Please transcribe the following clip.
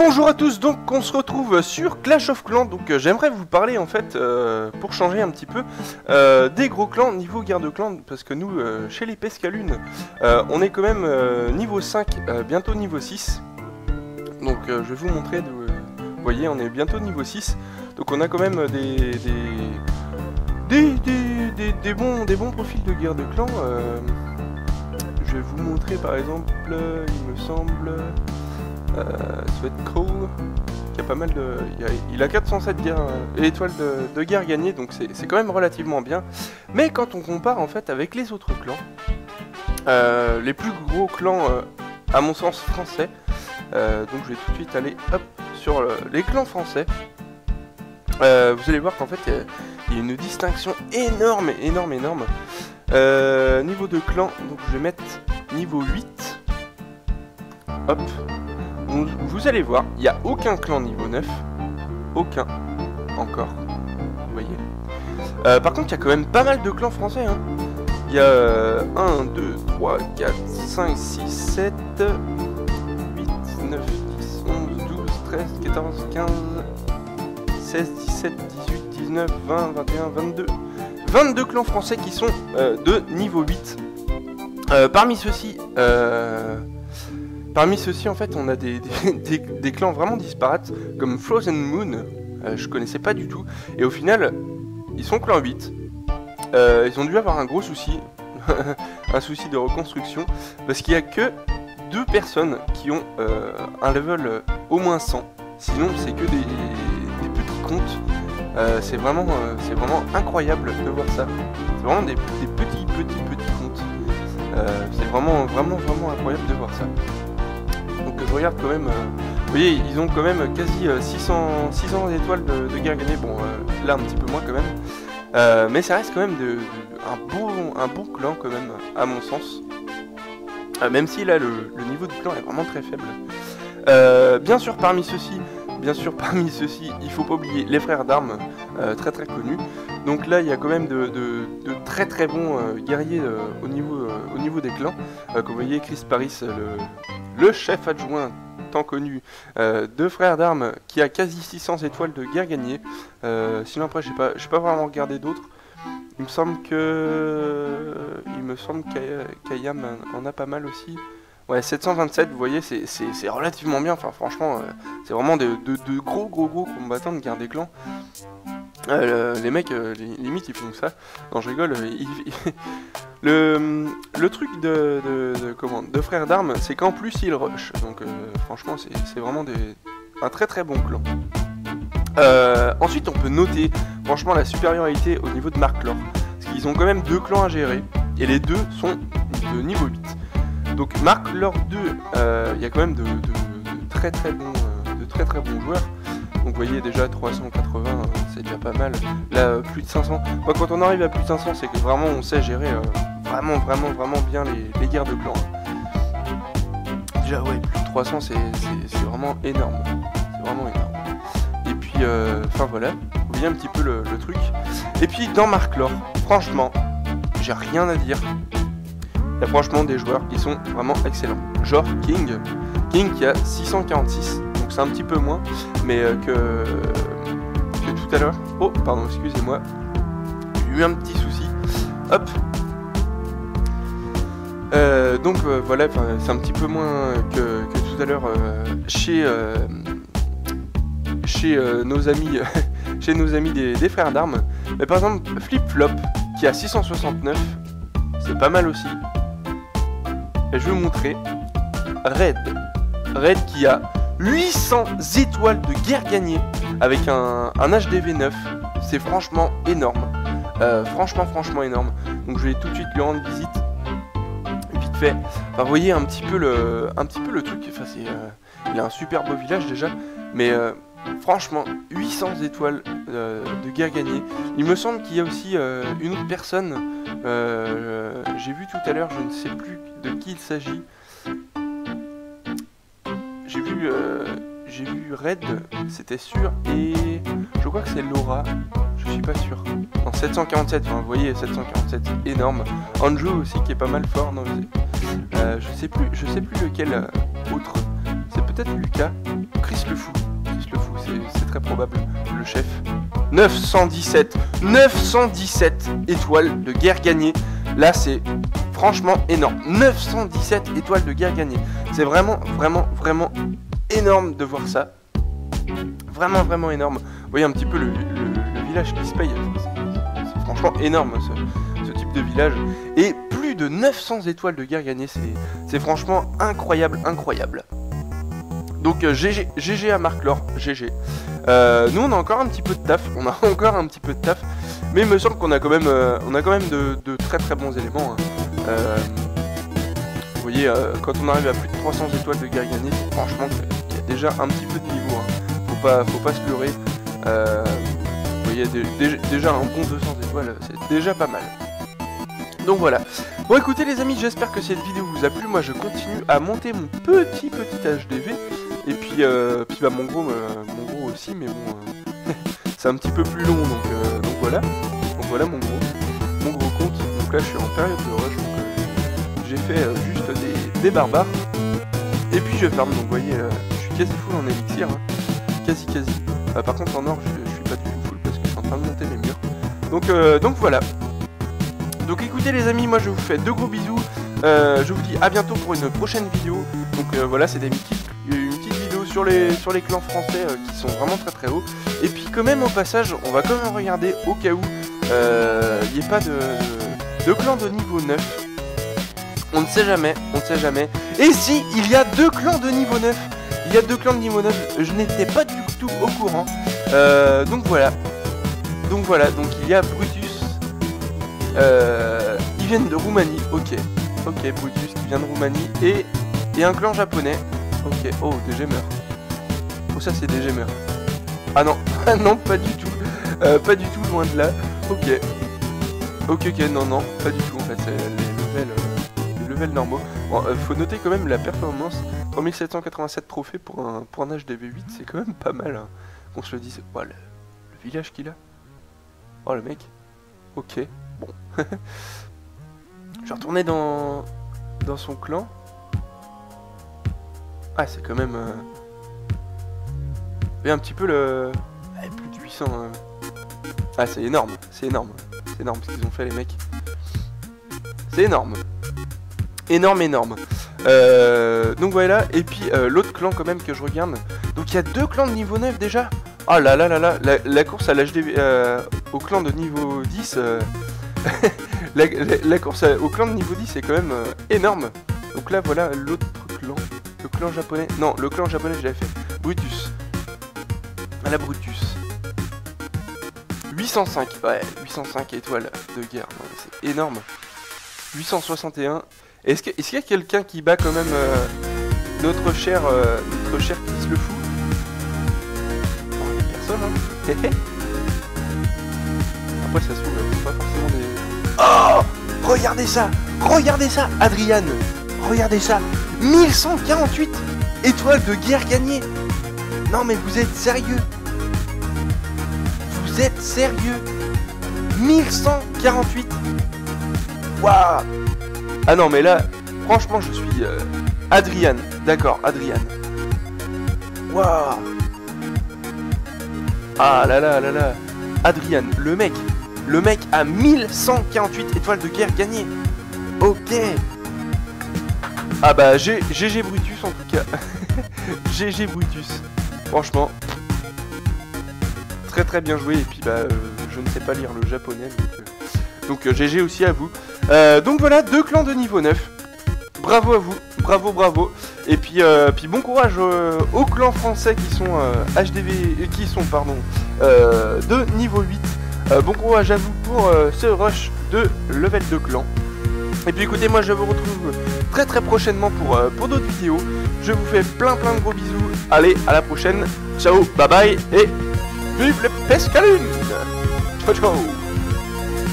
Bonjour à tous, donc on se retrouve sur Clash of Clans. Donc j'aimerais vous parler en fait, pour changer un petit peu, des gros clans niveau guerre de clans. Parce que nous, chez les Pescalunes, on est quand même niveau 5, bientôt niveau 6. Donc je vais vous montrer, vous voyez on est bientôt niveau 6. Donc on a quand même des bons profils de guerre de clans. Je vais vous montrer par exemple, il me semble... Sweat Crow, qui a pas mal de... Il a 407 étoiles de guerre gagnées, donc c'est quand même relativement bien. Mais quand on compare en fait avec les autres clans, les plus gros clans à mon sens français, donc je vais tout de suite aller hop, sur les clans français. Vous allez voir qu'en fait il y a une distinction énorme. Niveau de clan, donc je vais mettre niveau 8. Hop. Vous allez voir, il n'y a aucun clan niveau 9. Aucun. Encore. Vous voyez. Par contre, il y a quand même pas mal de clans français. Hein. Il y a 1, 2, 3, 4, 5, 6, 7, 8, 9, 10, 11, 12, 13, 14, 15, 16, 17, 18, 19, 20, 21, 22. 22 clans français qui sont de niveau 8. Parmi ceux-ci... en fait, on a des clans vraiment disparates, comme Frozen Moon, je connaissais pas du tout, et au final, ils sont clan 8. Ils ont dû avoir un gros souci, un souci de reconstruction, parce qu'il y a que 2 personnes qui ont un level au moins 100, sinon c'est que des petits comptes. C'est vraiment incroyable de voir ça. C'est vraiment des petits comptes. C'est vraiment incroyable de voir ça. Donc je regarde quand même, vous voyez, ils ont quand même quasi 600 étoiles de guerre gagnée, bon là un petit peu moins quand même, mais ça reste quand même un bon clan quand même, à mon sens, même si là le niveau du clan est vraiment très faible. Bien sûr parmi ceux-ci, il faut pas oublier les frères d'armes, très connus. Donc là il y a quand même de très bons guerriers au niveau des clans. Comme vous voyez, Chris Paris, le chef adjoint tant connu de frères d'armes, qui a quasi 600 étoiles de guerre gagnée. Sinon après j'ai pas vraiment regardé d'autres. Il me semble qu'Ayam en a pas mal aussi. Ouais, 727, vous voyez, c'est relativement bien. Enfin, franchement, c'est vraiment de gros combattants de guerre des clans. Les mecs, limite, ils font ça. Non, je rigole. Le truc de frères d'armes, c'est qu'en plus, ils rush. Donc, franchement, c'est vraiment un très bon clan. Ensuite, on peut noter, franchement, la supériorité au niveau de Marklore. Parce qu'ils ont quand même 2 clans à gérer. Et les 2 sont de niveau 8. Donc Marklore 2, il y a quand même de très bons joueurs. Donc vous voyez déjà 380, c'est déjà pas mal. Là plus de 500. Moi, quand on arrive à plus de 500, c'est que vraiment on sait gérer vraiment bien les guerres de clans. Déjà ouais, plus de 300 c'est vraiment énorme. C'est vraiment énorme. Et puis enfin voilà, vous voyez un petit peu le truc. Et puis dans Marklore, franchement, j'ai rien à dire. Il y a franchement des joueurs qui sont vraiment excellents. Genre King qui a 646, donc c'est un petit peu moins, mais que tout à l'heure. Oh, pardon, excusez-moi. J'ai eu un petit souci. Hop. Donc voilà, c'est un petit peu moins que tout à l'heure chez nos amis, chez nos amis des frères d'armes. Mais par exemple, Flip Flop qui a 669, c'est pas mal aussi. Et je vais vous montrer Red qui a 800 étoiles de guerre gagnée avec un HDV 9. C'est franchement énorme. Franchement énorme. Donc je vais tout de suite lui rendre visite. Vite fait. Enfin, vous voyez un petit peu le truc. Enfin, il a un super beau village déjà. Mais franchement, 800 étoiles de guerre gagnée. Il me semble qu'il y a aussi une autre personne. J'ai vu tout à l'heure, je ne sais plus de qui il s'agit. J'ai vu Red, c'était sûr, et je crois que c'est Laura, je suis pas sûr. En 747, enfin, vous voyez 747, énorme. Anjo aussi qui est pas mal fort, non, je sais plus lequel autre. C'est peut-être Lucas. Chris le Fou. Chris le Fou, c'est très probable, le chef. 917 étoiles de guerre gagnées. Là, c'est franchement énorme. 917 étoiles de guerre gagnées. C'est vraiment énorme de voir ça. Vraiment énorme. Vous voyez un petit peu le village qui se paye. C'est franchement énorme ce type de village. Et plus de 900 étoiles de guerre gagnées. C'est franchement incroyable. Donc GG à Marc Laure, GG. Nous on a encore un petit peu de taf, mais il me semble qu'on a quand même, de très bons éléments. Hein. Vous voyez, quand on arrive à plus de 300 étoiles de guerre gagnée, franchement il y a déjà un petit peu de niveau. Hein. Faut pas se leurrer. Vous voyez, déjà un bon 200 étoiles, c'est déjà pas mal. Donc voilà. Bon écoutez les amis, j'espère que cette vidéo vous a plu. Moi je continue à monter mon petit HDV. Et puis bah, mon gros aussi, mais bon, c'est un petit peu plus long, donc voilà. Donc voilà mon gros compte. Donc là je suis en période de rush, donc j'ai fait juste des barbares. Et puis je farm, donc vous voyez, je suis quasi full en élixir, hein. Quasi. Par contre en or je suis pas du tout full parce que je suis en train de monter les murs. Donc voilà. Donc écoutez les amis, moi je vous fais de gros bisous. Je vous dis à bientôt pour une prochaine vidéo. Donc voilà, c'est une petite vidéo sur les clans français qui sont vraiment très hauts. Et puis quand même au passage, on va quand même regarder au cas où il n'y ait pas de clan de niveau 9. On ne sait jamais. Et si, il y a 2 clans de niveau 9. Je n'étais pas du tout au courant. Donc voilà. Donc il y a Brutus. Ils viennent de Roumanie, ok, Brutus qui vient de Roumanie, et un clan japonais, ok, oh, des gemeurs, oh ça c'est des gemeurs, ah non, pas du tout, loin de là, ok, non, pas du tout en fait, c'est les levels normaux. Bon, faut noter quand même la performance, 3787 trophées pour un HDV8, c'est quand même pas mal, hein. Qu'on se le dise, oh, le village qu'il a, oh le mec, ok. Bon, je vais retourner dans son clan. Ah, c'est quand même... Et un petit peu le... Ah, plus de 800... Ah, c'est énorme ce qu'ils ont fait les mecs. C'est énorme. Énorme. Donc voilà, et puis l'autre clan quand même que je regarde. Donc il y a 2 clans de niveau 9 déjà. Ah là, la course à l'HDV... au clan de niveau 10... la course au clan de niveau 10 est quand même énorme. Donc là voilà l'autre clan, le clan japonais. Non, le clan japonais je l'avais fait. Brutus. La Brutus. 805, ouais, 805 étoiles de guerre. C'est énorme. 861. Est-ce qu'il y a quelqu'un qui bat quand même notre cher Chris le Fou? Oh, il n'y a personne, hein. Après ça se trouve, pas forcément des... Oh, regardez ça, Adrian, regardez ça, 1148 étoiles de guerre gagnées. Non mais vous êtes sérieux? 1148. Waouh. Ah non mais là, franchement je suis Adrian, d'accord, Adrian. Waouh. Ah là, Adrian, le mec a 1148 étoiles de guerre gagnées. Ok. Ah bah GG Brutus en tout cas. GG Brutus. Franchement. Très bien joué. Et puis bah je ne sais pas lire le japonais. Donc GG aussi à vous. Donc voilà, 2 clans de niveau 9. Bravo à vous. Bravo. Et puis bon courage aux clans français qui sont de niveau 8. Bon courage à vous pour ce rush de level de clan. Et puis écoutez, moi je vous retrouve très prochainement pour d'autres vidéos. Je vous fais plein de gros bisous. Allez, à la prochaine. Ciao, bye bye et vive les pescalines. Ciao.